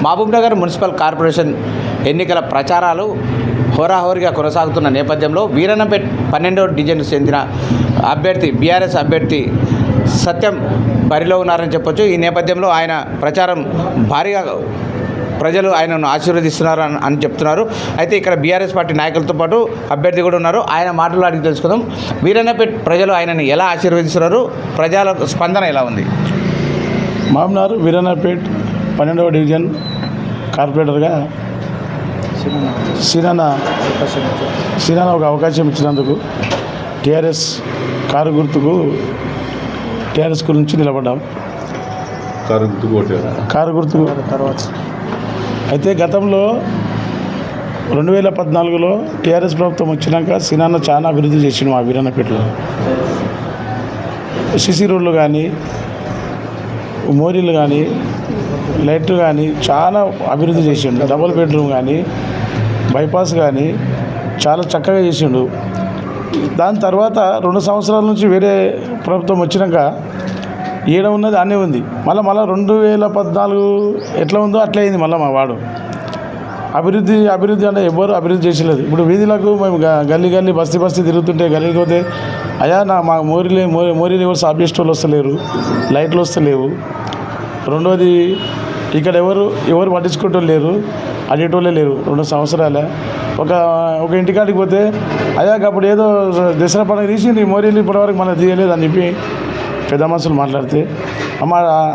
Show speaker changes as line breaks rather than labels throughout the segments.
Mahabubnagar municipal corporation ఎన్నికల ప్రచారాలు హోరాహోరీగా కొనసాగుతున్న నేపథ్యంలో వీరన్నపేట్ 12వ డివిజన్కు చెందిన అభ్యర్థి బీఆర్ఎస్ అభ్యర్థి సత్యం బరిలో ఉన్నారని చెప్పొచ్చు. ఈ నేపథ్యంలో ఆయన ప్రచారం భారీగా ప్రజలు ఆయనను ఆశీర్వదిస్తున్నారు అని చెప్తున్నారు. అయితే ఇక్కడ బీఆర్ఎస్ పార్టీ నాయకులతో పాటు అభ్యర్థి కూడా ఉన్నారు. ఆయన మాటలు అడిగి తెలుసుకుందాం. వీరన్నపేట్ ప్రజలు ఆయనని ఎలా ఆశీర్వదిస్తున్నారు, ప్రజల స్పందన ఎలా ఉంది?
మహబూబ్నగర్ వీరన్నపేట్ 12వ డివిజన్ కార్పొరేటర్గా సీనాన్న ఒక అవకాశం ఇచ్చినందుకు టీఆర్ఎస్ కారు గుర్తుకు టీఆర్ఎస్ గురించి నిలబడ్డాం. కారు గుర్తుకు అయితే గతంలో 2014లో టీఆర్ఎస్ ప్రభుత్వం వచ్చినాక సీనాన్న చాలా అభివృద్ధి చేసిండు. మా వీరన్నపేటలో సిసి రోడ్లు కానీ, మోరీలు కానీ, లైట్లు కానీ చాలా అభివృద్ధి చేసిండు. డబుల్ బెడ్రూమ్ కానీ, బైపాస్ కానీ చాలా చక్కగా చేసిండు. దాని తర్వాత 2 సంవత్సరాల నుంచి వేరే ప్రభుత్వం వచ్చినాక ఈడ ఉన్నది అన్నీ ఉంది. మళ్ళీ 2014 ఎట్లా ఉందో అట్లే అయింది. మళ్ళీ మా వాడు అభివృద్ధి అంటే ఎవరు అభివృద్ధి చేసలేదు. ఇప్పుడు వీధులకు మేము గల్లీ బస్తీ తిరుగుతుంటే గల్లీకి పోతే అయ్యా మా మోరీలు ఎవరు సాఫ్ చేసే వాళ్ళు వస్తలేరు, లైట్లు వస్తలేవు. రెండోది ఇక్కడ ఎవరు పట్టించుకుంటూ లేరు, అడిగేటోళ్ళే లేరు. 2 సంవత్సరాలే ఒక ఇంటికాడికి పోతే అయ్యా అప్పుడు ఏదో దసరా పండుగ తీసి నీ మోరీలు ఇప్పటివరకు మనం తీయలేదు అని చెప్పి పెద్ద మనుషులు మాట్లాడితే అమ్మ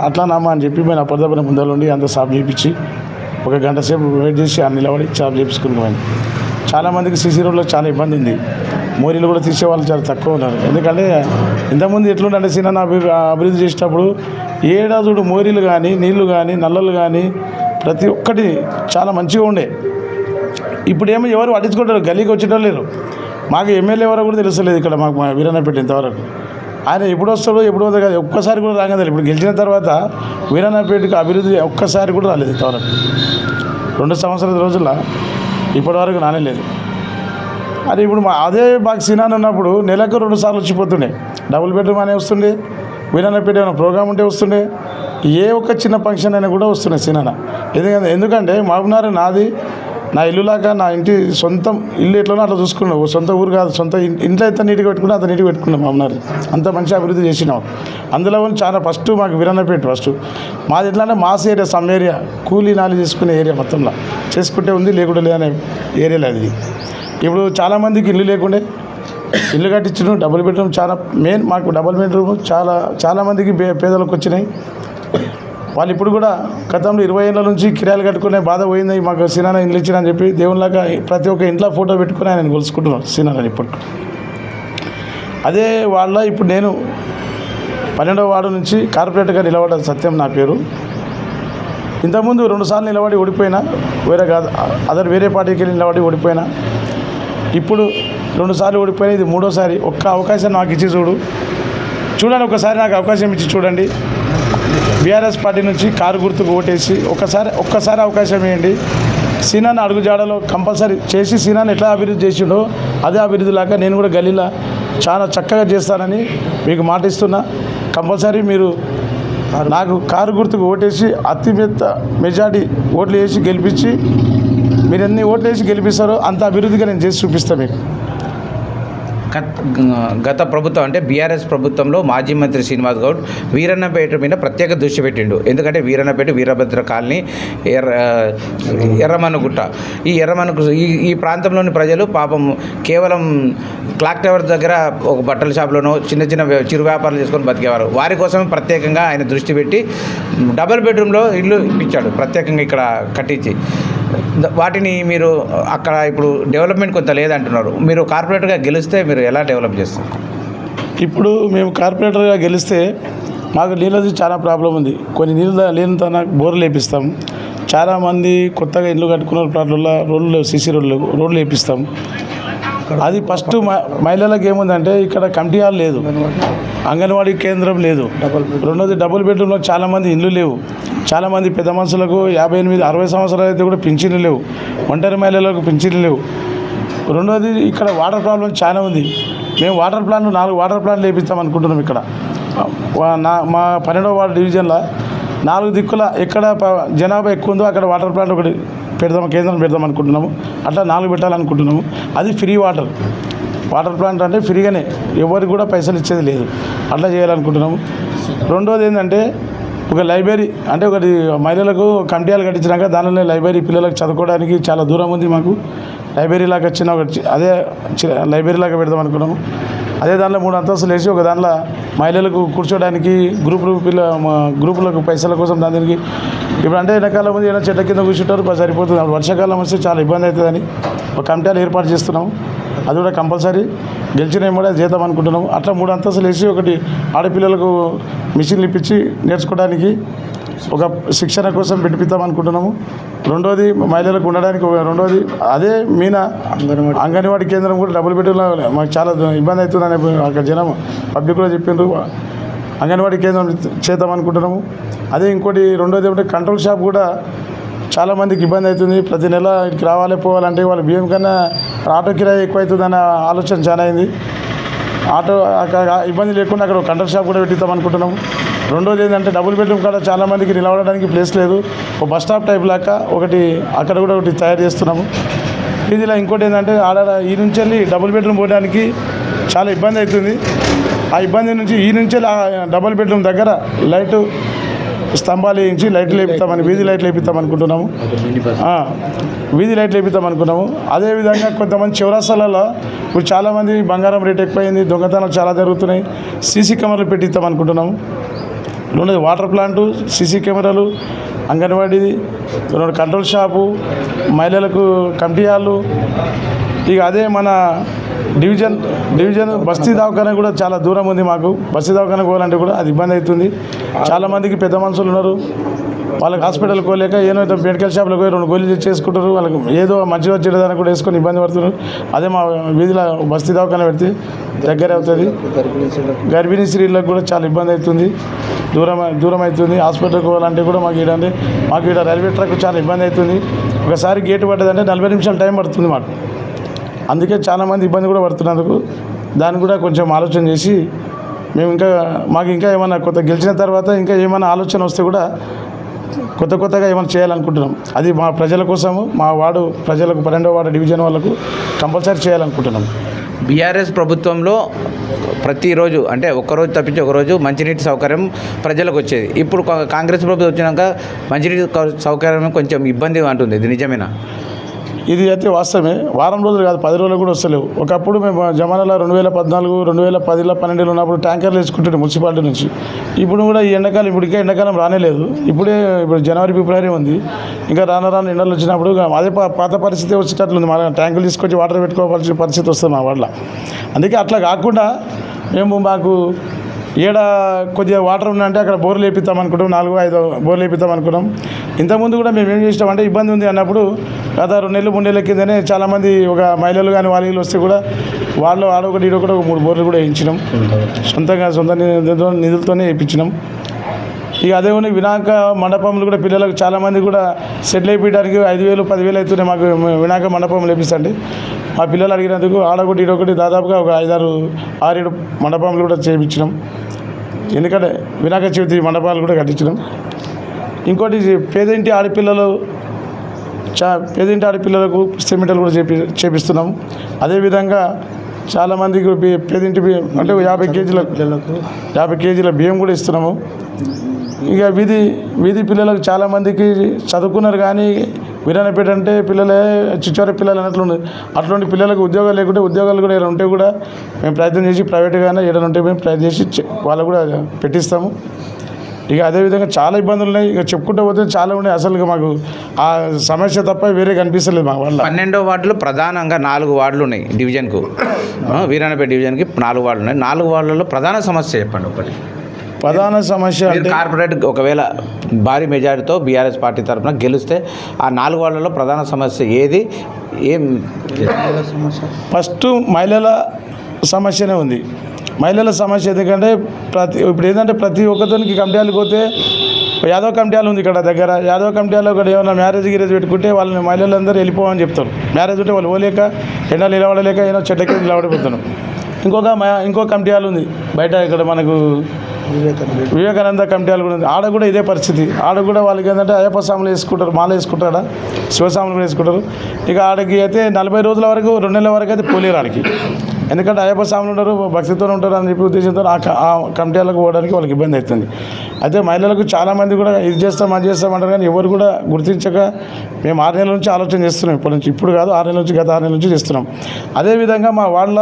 అట్లానమ్మా అని చెప్పి మేము అప్పటిదప్పుడు ముందరుండి అంత సాఫ్ చేయించి 1 గంట సేపు వెయిట్ చేసి నిలబడి సాఫ్ చేయించుకుని చాలామందికి సీసీ రోడ్లో చాలా ఇబ్బంది ఉంది. మోరీలు కూడా తీసేవాళ్ళు చాలా తక్కువ ఉన్నారు. ఎందుకంటే ఇంతకుముందు ఎట్లుంటే సీనాన్న అభివృద్ధి చేసేటప్పుడు ఏడాదుడు మోరీలు కానీ, నీళ్లు కానీ, నల్లలు కానీ ప్రతి ఒక్కటి చాలా మంచిగా ఉండే. ఇప్పుడు ఏమో ఎవరు పట్టించుకుంటారు, గల్లీకి వచ్చేటోళ్ళు లేరు. మాకు ఎమ్మెల్యే ఎవరో కూడా తెలుస్తలేదు ఇక్కడ మాకు మా వీరన్నపేట ఇంతవరకు. ఆయన ఎప్పుడు వస్తాడో ఎప్పుడు వద్ద కాదు, ఒక్కసారి కూడా రాగలేదు. ఇప్పుడు గెలిచిన తర్వాత వీరన్నపేటకి అభివృద్ధి ఒక్కసారి కూడా రాలేదు ఇంతవరకు. 2 సంవత్సరాల రోజుల్లో ఇప్పటివరకు రానేలేదు. అది ఇప్పుడు అదే మాకు సీనాన్న ఉన్నప్పుడు నెలకు 2 సార్లు వచ్చిపోతుండే. డబుల్ బెడ్రూమ్ అనే వస్తుండే, వీరన్నపేట ఏమైనా ప్రోగ్రామ్ ఉంటే వస్తుండే, ఏ ఒక్క చిన్న ఫంక్షన్ అయినా కూడా వస్తుండే సీనాన్న. ఎందుకంటే మహబూబ్నగర్ నాది, నా ఇల్లులాగా నా ఇంటి సొంతం ఇల్లు ఎట్లనో అట్లా చూసుకున్నావు. సొంత ఊరు కాదు, సొంత ఇంట్లో ఎంత నీట్గా పెట్టుకున్నా అంత నీట్గా పెట్టుకున్నాం. మహబూబ్నగర్ అంత మంచి అభివృద్ధి చేసినాం. అందులో చాలా ఫస్ట్ మాకు వీరన్నపేట మాది ఎట్లా అంటే మాస్ ఏరియా, సమ్ ఏరియా కూలీ నాలి చేసుకునే ఏరియా మొత్తంలో చేసుకుంటే ఉంది, లేకుండా లేదనే ఏరియాలో అది. ఇప్పుడు చాలామందికి ఇల్లు లేకుండే ఇల్లు కట్టించడం, డబుల్ బెడ్రూమ్ చాలా మెయిన్. మాకు డబుల్ బెడ్రూమ్ చాలామందికి పేదలకు వచ్చినాయి. వాళ్ళు ఇప్పుడు కూడా గతంలో 20 ఏళ్ళ నుంచి కిరాయిలు కట్టుకునే బాధ పోయింది. మాకు సీనాన్న ఇండ్లు ఇచ్చినని చెప్పి దేవుళ్ళగా ప్రతి ఒక్క ఇంట్లో ఫోటో పెట్టుకుని ఆయన కొలుసుకుంటున్నాను సీనాన్న. ఇప్పుడు అదే వాళ్ళ ఇప్పుడు నేను 12వ వార్డు నుంచి కార్పొరేటర్గా నిలబడ్డ సత్యం నా పేరు. ఇంతకుముందు 2 సార్లు నిలబడి ఓడిపోయినా, వేరే పార్టీకి వెళ్ళి నిలబడి ఓడిపోయినా. ఇప్పుడు 2 సార్లు ఓడిపోయినా, ఇది 3వసారి. ఒక్క అవకాశం నాకు ఇచ్చి చూడండి, ఒకసారి నాకు అవకాశం ఇచ్చి చూడండి. బీఆర్ఎస్ పార్టీ నుంచి కారు గుర్తుకు ఓటేసి ఒక్కసారి అవకాశం ఇవ్వండి. సీనాన్న అడుగుజాడలో కంపల్సరీ చేసి సీనాన్న ఎట్లా అభివృద్ధి చేసిండో అదే అభివృద్ధి లాగా నేను కూడా గల్లీలో చాలా చక్కగా చేస్తానని మీకు మాట ఇస్తున్నా. కంపల్సరీ మీరు నాకు కారు గుర్తుకు ఓటేసి అతిపెద్ద మెజార్టీ ఓట్లు వేసి గెలిపించి, మీరు ఎన్ని ఓట్లు వేసి గెలిపిస్తారో అంత అభివృద్ధిగా నేను చేసి చూపిస్తాను మీకు.
గత ప్రభుత్వం అంటే బీఆర్ఎస్ ప్రభుత్వంలో మాజీ మంత్రి శ్రీనివాస్ గౌడ్ వీరన్నపేట మీద ప్రత్యేక దృష్టి పెట్టిండు. ఎందుకంటే వీరన్నపేట వీరభద్ర కాలనీ, ఎర్రమనుగుట్ట, ఈ ప్రాంతంలోని ప్రజలు పాపం కేవలం క్లాక్ టవర్ దగ్గర ఒక బట్టల షాప్లోనో చిన్న చిరు వ్యాపారాలు చేసుకొని బతికేవారు. వారి కోసమే ప్రత్యేకంగా ఆయన దృష్టి పెట్టి డబుల్ బెడ్రూమ్లో ఇల్లు ఇప్పించాడు, ప్రత్యేకంగా ఇక్కడ కట్టించి. వాటిని మీరు అక్కడ ఇప్పుడు డెవలప్మెంట్ కొంత లేదంటున్నారు. మీరు కార్పొరేటర్గా గెలిస్తే మీరు ఎలా డెవలప్ చేస్తారు?
ఇప్పుడు మేము కార్పొరేటర్గా గెలిస్తే మాకు నీళ్ళది చాలా ప్రాబ్లం ఉంది. కొన్ని నీళ్ళు లేనితో బోర్లు వేపిస్తాం. చాలామంది కొత్తగా ఇల్లు కట్టుకున్న ప్లాట్లలో రోడ్లు, సిసి రోడ్లు వేపిస్తాం. అది ఫస్ట్ మహిళలకు ఏముందంటే ఇక్కడ కమిటీ హాల్ లేదు, అంగన్వాడీ కేంద్రం లేదు. రెండోది డబుల్ బెడ్రూమ్లో చాలామంది ఇల్లు లేవు. చాలామంది పెద్ద మనుషులకు 58-60 సంవత్సరాలు అయితే కూడా పింఛన్లు లేవు. ఒంటరి మహిళలకు పింఛన్లు లేవు. రెండోది ఇక్కడ వాటర్ ప్రాబ్లం చాలా ఉంది. మేము 4 వాటర్ ప్లాంట్లు వేపిస్తాం అనుకుంటున్నాం. ఇక్కడ మా 12వ వార్డు డివిజన్లో 4 దిక్కుల ఎక్కడ జనాభా ఎక్కువ ఉందో అక్కడ వాటర్ ప్లాంట్ ఒకటి కేంద్రం పెడదాం అనుకుంటున్నాము. అట్లా 4 పెట్టాలనుకుంటున్నాము. అది ఫ్రీ వాటర్ ప్లాంట్ అంటే ఫ్రీగానే, ఎవరికి కూడా పైసలు ఇచ్చేది లేదు. అట్లా చేయాలనుకుంటున్నాము. రెండోది ఏంటంటే ఒక లైబ్రరీ, అంటే ఒకటి మహిళలకు కమిటీలు కట్టించినాక దానిలో లైబ్రరీ పిల్లలకు చదువుకోవడానికి చాలా దూరం ఉంది. మాకు లైబ్రరీ లాగా అదే లైబ్రరీ లాగా పెడదాం అనుకున్నాము. అదే దాంట్లో 3 అంతస్తులు వేసి ఒక దాంట్లో మహిళలకు కూర్చోడానికి గ్రూపులకు పైసల కోసం దానికి ఇప్పుడు అంటే ఎండాకాలం ముందు ఏదైనా చెట్ల కింద కూర్చుంటారు సరిపోతుంది. అప్పుడు వర్షాకాలం వస్తే చాలా ఇబ్బంది అవుతుందని ఒక కమిటీలు ఏర్పాటు చేస్తున్నాము. అది కూడా కంపల్సరీ గెలిచిన కూడా చేద్దాం అనుకుంటున్నాము. అట్లా 3 అంతస్తులు వేసి ఒకటి ఆడపిల్లలకు మిషన్లు ఇప్పించి నేర్చుకోవడానికి ఒక శిక్షణ కోసం పెట్టిపిద్దాం అనుకుంటున్నాము. రెండోది మహిళలకు ఉండడానికి, రెండోది అదే అంగన్వాడీ కేంద్రం కూడా డబుల్ బెడ్రూమ్లో మాకు చాలా ఇబ్బంది అవుతుందని అక్కడ జనం పబ్లిక్ కూడా చెప్పిండ్రు. అంగన్వాడీ కేంద్రం చేద్దాం అనుకుంటున్నాము. అదే ఇంకోటి రెండోది ఏమంటే కంట్రోల్ షాప్ కూడా చాలామందికి ఇబ్బంది అవుతుంది. ప్రతి నెల ఇక్కడికి రావాలి పోవాలంటే వాళ్ళ బియ్యం కన్నా ఆటో కిరాయి ఎక్కువ అవుతుందన్న ఆలోచన చాలా అయింది. ఆటో ఇబ్బంది లేకుండా అక్కడ కంట్రోల్ షాప్ కూడా పెట్టిద్దాం అనుకుంటున్నాము. రెండోది ఏంటంటే డబుల్ బెడ్రూమ్ కాడ చాలామందికి నిలబడడానికి ప్లేస్ లేదు. ఒక బస్ స్టాప్ టైప్ లాగా అక్కడ కూడా ఒకటి తయారు చేస్తున్నాము. వీధిలో ఇంకోటి ఏంటంటే ఈ నుంచి వెళ్ళి డబుల్ బెడ్రూమ్ పోవడానికి చాలా ఇబ్బంది అవుతుంది. ఆ ఇబ్బంది నుంచి ఈ నుంచి డబుల్ బెడ్రూమ్ దగ్గర లైటు స్తంభాలు వేయించి లైట్లు వేపిస్తామని, వీధి లైట్లు వేపిస్తాం అనుకుంటున్నాము. వీధి లైట్లు వేపిస్తాం అనుకున్నాము. అదేవిధంగా కొంతమంది చౌరస్తాలలో ఇప్పుడు చాలామంది బంగారం రేట్ ఎక్కువైంది, దొంగతనాలు చాలా జరుగుతున్నాయి. సీసీ కెమెరాలు పెట్టిస్తాం అనుకుంటున్నాము. రెండోది వాటర్ ప్లాంటు, సీసీ కెమెరాలు, అంగన్వాడీది, రెండు కంట్రోల్ షాపు, మహిళలకు కమిటీ హాళ్ళు. ఇక అదే మన డివిజన్ బస్తీ దవాఖాన కూడా చాలా దూరం ఉంది మాకు. బస్తీ దవాఖాన పోవాలంటే కూడా అది ఇబ్బంది అవుతుంది. చాలామందికి పెద్ద మనుషులు ఉన్నారు, వాళ్ళకి హాస్పిటల్కి పోలేక ఏదైతే మెడికల్ షాప్లో పోయి 2 గోళీలు చేసుకుంటారు. వాళ్ళకి ఏదో మంచి వచ్చేదానికి కూడా వేసుకొని ఇబ్బంది పడుతున్నారు. అదే మా వీధిలో బస్తీ దవాఖాన పెడితే దగ్గర అవుతుంది. గర్భిణీ స్త్రీలకు కూడా చాలా ఇబ్బంది అవుతుంది, దూరం అవుతుంది. హాస్పిటల్కి పోవాలంటే కూడా మాకు ఈడ రైల్వే ట్రాక్ చాలా ఇబ్బంది అవుతుంది. ఒకసారి గేటు పడ్డదంటే 40 నిమిషాలు టైం పడుతుంది మాకు. అందుకే చాలామంది ఇబ్బంది కూడా పడుతున్నందుకు దాన్ని కూడా కొంచెం ఆలోచన చేసి మేము మాకు ఏమైనా గెలిచిన తర్వాత ఇంకా ఏమైనా ఆలోచన వస్తే కూడా కొత్తగా ఏమైనా చేయాలనుకుంటున్నాం. అది మా ప్రజల కోసము, మా ప్రజలకు 12వ వార్డు డివిజన్ వాళ్ళకు కంపల్సరీ చేయాలనుకుంటున్నాం.
బీఆర్ఎస్ ప్రభుత్వంలో ప్రతిరోజు అంటే ఒక్కరోజు తప్పించి ఒకరోజు మంచినీటి సౌకర్యం ప్రజలకు వచ్చేది. ఇప్పుడు కాంగ్రెస్ ప్రభుత్వం వచ్చినాక మంచినీటి సౌకర్యం కొంచెం ఇబ్బంది అంటుంది. ఇది నిజమేనా?
ఇది అయితే వాస్తవమే. వారం రోజులు కాదు, 10 రోజులు కూడా వస్తలేవు. ఒకప్పుడు మేము జమానాలో 2014, 2010, 12 ఉన్నప్పుడు ట్యాంకర్లు వేసుకుంటుండే మున్సిపాలిటీ నుంచి. ఇప్పుడు కూడా ఈ ఎండాకాలం ఇప్పటికే ఎండాకాలం రానేలేదు. ఇప్పుడు జనవరి, ఫిబ్రవరి ఉంది. ఇంకా రాను ఎండలు వచ్చినప్పుడు అదే పాత పరిస్థితి వచ్చేటట్లుంది. మన ట్యాంకులు తీసుకొచ్చి వాటర్ పెట్టుకోవాల్సిన పరిస్థితి వస్తుంది మా వాళ్ళ. అందుకే అట్లా కాకుండా మాకు కొద్దిగా వాటర్ ఉందంటే అక్కడ బోర్లు వేపిద్దాం అనుకుంటాం. 4-5 బోర్లు వేపిద్దాం అనుకున్నాం. ఇంతకుముందు కూడా మేము ఏం చేసినామంటే ఇబ్బంది ఉంది అన్నప్పుడు గత 2 నెలలు 3 నెలల కిందనే చాలామంది ఒక మహిళలు కానీ వాళ్ళు వస్తే కూడా వాళ్ళు ఆడొకటి ఈడొకటి 3 బోర్లు కూడా వేయించినాం. సొంత నిధులతోనే వేయించినాం. ఇక అదే వినాయక మండపంలో కూడా పిల్లలకు చాలామంది కూడా సెటిల్ అయిపోయడానికి 5,000, 10,000 అవుతున్నాయి. మాకు వినాయక మండపం లేపిస్తండి. మా పిల్లలు అడిగినందుకు ఆడొకటి ఈడొకటి దాదాపుగా ఒక 5-6-7 మండపాలు కూడా చేయించినాం. ఎందుకంటే వినాయక చవితి మండపాలు కూడా కట్టించినాం. ఇంకోటి పేదింటి ఆడపిల్లలకు సిమెంటలు కూడా చేపిస్తున్నాం. అదేవిధంగా చాలామందికి పేదింటి అంటే 50 కేజీల బియ్యం కూడా ఇస్తున్నాము. ఇక వీధి పిల్లలకు చాలామందికి చదువుకున్నారు కానీ వీరన్నపేట అంటే పిల్లలే చిచ్చోర పిల్లలు అన్నట్లుంది. అట్లాంటి పిల్లలకు ఉద్యోగాలు లేకుంటే ఉద్యోగాలు కూడా ఏదైనా ఉంటే కూడా మేము ప్రయత్నం చేసి ప్రైవేట్గానే ఏదైనా ఉంటే మేము ప్రయత్నం చేసి వాళ్ళకు కూడా పెట్టిస్తాము. ఇక అదేవిధంగా చాలా ఇబ్బందులు ఉన్నాయి. ఇక చెప్పుకుంటూ పోతే చాలా ఉన్నాయి. అసలు మాకు ఆ సమస్య తప్ప వేరే కనిపిస్తలేదు మా వల్ల.
12వ వార్డులో ప్రధానంగా 4 వార్డులు ఉన్నాయి డివిజన్కు. వీరన్నపేట డివిజన్కి 4 వార్డులు ఉన్నాయి. 4 వార్డులలో ప్రధాన సమస్య చెప్పండి. ఒకటి
ప్రధాన సమస్య అంటే
కార్పొరేట్ ఒకవేళ భారీ మెజారిటీతో బీఆర్ఎస్ పార్టీ తరఫున గెలిస్తే ఆ 4 వార్డులలో ప్రధాన సమస్య ఏది?
ఫస్ట్ మహిళల సమస్యనే ఉంది. మహిళల సమస్య ఎందుకంటే ఇప్పుడు ఏంటంటే ప్రతి ఒక్కరికి కమిటీలకు పోతే యాదవ్ కమిటీలు ఉంది ఇక్కడ దగ్గర. యాదవ్ కమిటీలో ఒకటి ఏమైనా మ్యారేజ్ పెట్టుకుంటే వాళ్ళని మహిళలందరూ వెళ్ళిపోవని చెప్తారు. మ్యారేజ్ ఉంటే వాళ్ళు పోలేక ఎండలు నిలబడలేక ఏదో చెట్లకి నిలబడిపోతాను. ఇంకో కమిటీలు ఉంది బయట ఇక్కడ మనకు వివేకానంద కమిటీలు కూడా ఉంది. ఆడ కూడా ఇదే పరిస్థితి. ఆడ కూడా వాళ్ళకి ఏంటంటే అయ్యప్ప స్వాములు వేసుకుంటారు, మాల వేసుకుంటారా, శివస్వాములు కూడా వేసుకుంటారు. ఇక ఆడికి అయితే 40 రోజుల వరకు 2 నెలల వరకు అయితే పోలేరు ఆడికి. ఎందుకంటే అయ్యప్ప స్వాములు ఉంటారు, భక్తితో ఉంటారు అని చెప్పి ఉద్దేశంతో ఆ కమిటీలకు పోవడానికి వాళ్ళకి ఇబ్బంది అవుతుంది. అయితే మహిళలకు చాలామంది కూడా ఇది చేస్తాం అది చేస్తామంటారు, కానీ ఎవరు కూడా గుర్తించక మేము 6 నెలల నుంచి ఆలోచన చేస్తున్నాం. ఇప్పటి నుంచి, ఇప్పుడు కాదు, 6 నెలల నుంచి, గత 6 నెలల నుంచి చేస్తున్నాం. అదేవిధంగా మా వాళ్ళ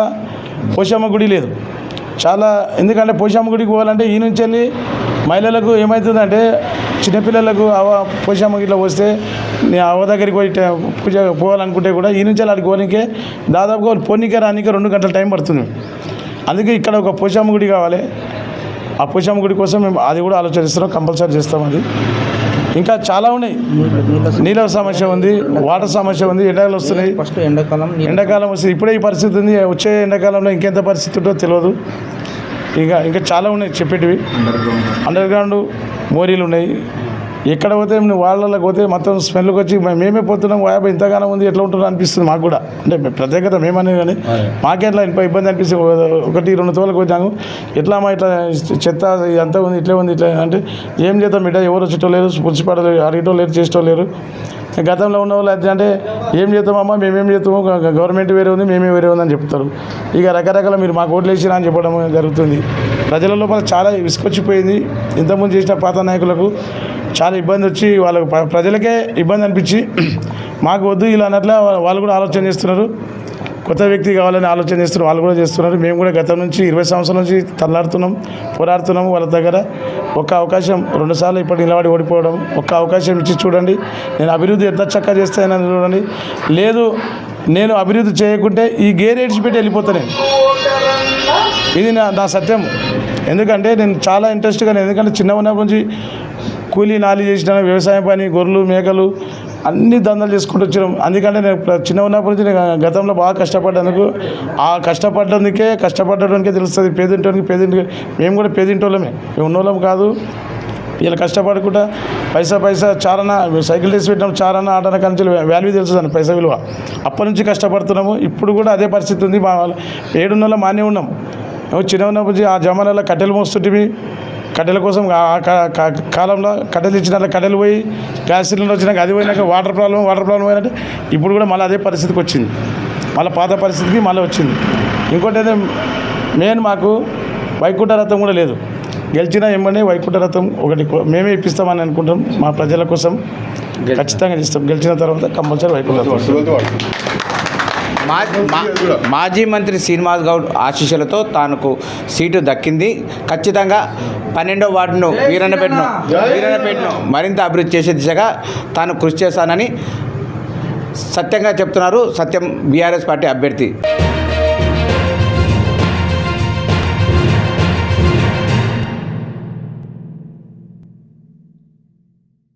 పోషమ్మ గుడి లేదు చాలా. ఎందుకంటే పోషమ్మ గుడికి పోవాలంటే ఈ నుంచి వెళ్ళి మహిళలకు ఏమవుతుందంటే చిన్నపిల్లలకు పోషమ్మ గిట్లా వస్తే నేను అవ్వ దగ్గరికి పోయి పూజ పోవాలనుకుంటే కూడా ఈ నుంచి అక్కడికి పోనీకే దాదాపుగా పోనీకే రానికే 2 గంటల టైం పడుతుంది. అందుకే ఇక్కడ ఒక పోషమ్మ గుడి కావాలి. ఆ పోషమ్మ గుడి కోసం మేము అది కూడా ఆలోచిస్తున్నాం, కంపల్సరీ చేస్తాం. అది ఇంకా చాలా ఉన్నాయి. నీళ్ళ సమస్య ఉంది, వాటర్ సమస్య ఉంది. ఎండాకాలం వస్తున్నాయి,
ఫస్ట్ ఎండాకాలం
వస్తుంది. ఇప్పుడే ఈ పరిస్థితి ఉంది, వచ్చే ఎండాకాలంలో ఇంకెంత పరిస్థితి ఉంటుందో తెలియదు. ఇంకా చాలా ఉన్నాయి చెప్పేటివి. అండర్ గ్రౌండ్ మోరీలు ఉన్నాయి. ఎక్కడ పోతే వాళ్ళకి పోతే మొత్తం స్మెల్కి వచ్చి మేమే పోతున్నాం, వాయబా ఇంతగానో ఉంది, ఎట్లా ఉంటుందో అనిపిస్తుంది మాకు కూడా. అంటే ప్రత్యేకత మేమనే కానీ మాకే ఎట్లా ఇబ్బంది అనిపిస్తుంది. 1-2 తోలకు వచ్చాము, ఎట్లా మా ఇట్లా చెత్త ఇదంతా ఉంది, ఇట్లే ఉంది, ఇట్లా అంటే ఏం చేద్దాం బిడ్డ, ఎవరు వచ్చేటో లేరు, పులిచిపడలేరు, అడిగటో లేరు, చేసేటో లేరు. గతంలో ఉన్న వాళ్ళు అంటే ఏం చేస్తామమ్మా, మేమేం చేస్తాము, గవర్నమెంట్ వేరే ఉంది, మేమే వేరే ఉందని చెప్తారు. ఇక రకరకాల మీరు మాకు ఓట్లు వేసినా అని చెప్పడం జరుగుతుంది. ప్రజల లోపల చాలా విసుకొచ్చిపోయింది. ఇంతకుముందు చేసిన పాత నాయకులకు చాలా ఇబ్బంది వచ్చి వాళ్ళకు ప్రజలకే ఇబ్బంది అనిపించి మాకు వద్దు ఇలా అన్నట్ల వాళ్ళు కూడా ఆలోచన చేస్తున్నారు. కొత్త వ్యక్తి కావాలని ఆలోచన చేస్తున్నారు, వాళ్ళు కూడా చేస్తున్నారు. మేము కూడా గతం నుంచి 20 సంవత్సరాల నుంచి తల్లాడుతున్నాం, పోరాడుతున్నాము. వాళ్ళ దగ్గర ఒక్క అవకాశం 2 సార్లు ఇప్పటి నిలబడి ఓడిపోవడం, ఒక్క అవకాశం ఇచ్చి చూడండి, నేను అభివృద్ధి ఎంత చక్కగా చేస్తానని చూడండి. లేదు నేను అభివృద్ధి చేయకుంటే ఈ గేర్ ఏడ్చిపెట్టి వెళ్ళిపోతాను. ఇది నా సత్యం. ఎందుకంటే నేను చాలా ఇంట్రెస్ట్గా, ఎందుకంటే చిన్న ఉన్నప్పటి నుంచి కూలీ నాలి చేసిన వ్యవసాయం పని, గొర్రెలు మేకలు అన్ని దందాలు చేసుకుంటూ వచ్చినాం. అందుకంటే నేను చిన్న ఉన్నప్పటి నుంచి నేను గతంలో బాగా కష్టపడ్డాను. ఆ కష్టపడడానికే తెలుస్తుంది పేదింటికి. మేము కూడా పేదింటోళ్ళమే, మేము ఉన్నోళ్ళం కాదు. ఇలా కష్టపడకుండా పైసా చారణ, సైకిల్ తీసి పెట్టినాం, చారణ ఆటన కంచెలు వాల్యూ తెలుస్తుందండి, పైసా విలువ. అప్పటి నుంచి కష్టపడుతున్నాము. ఇప్పుడు కూడా అదే పరిస్థితి ఉంది. మా 7 నెలల మానే ఉన్నాం. చిన్న ఉన్నప్పటి ఆ జమానాలో కట్టెలు మోస్తుంటివి. కట్టెల కోసం ఆ కాలంలో కట్టెలు ఇచ్చినాక కట్టెలు పోయి గ్యాస్ సిలిండర్ వచ్చినాక అది పోయినాక వాటర్ ప్రాబ్లం పోయినట్టే ఇప్పుడు కూడా మళ్ళీ అదే పరిస్థితికి వచ్చింది. మళ్ళీ పాత పరిస్థితికి మళ్ళీ వచ్చింది. ఇంకోటి అయితే మెయిన్ మాకు వైకుంఠ రథం కూడా లేదు. గెలిచిన ఏమని వైకుంఠ రథం ఒకటి మేమే ఇప్పిస్తామని అనుకుంటాం. మా ప్రజల కోసం ఖచ్చితంగా ఇస్తాం. గెలిచిన తర్వాత కంపల్సరీ వైకుంఠ రథం.
మాజీ మంత్రి శ్రీనివాస్ గౌడ్ ఆశీస్సులతో తనకు సీటు దక్కింది. ఖచ్చితంగా 12వ వార్డును వీరన్నపేటను మరింత అభివృద్ధి చేసే దిశగా తాను కృషి చేస్తానని సత్యంగా చెప్తున్నారు సత్యం బీఆర్ఎస్ పార్టీ అభ్యర్థి.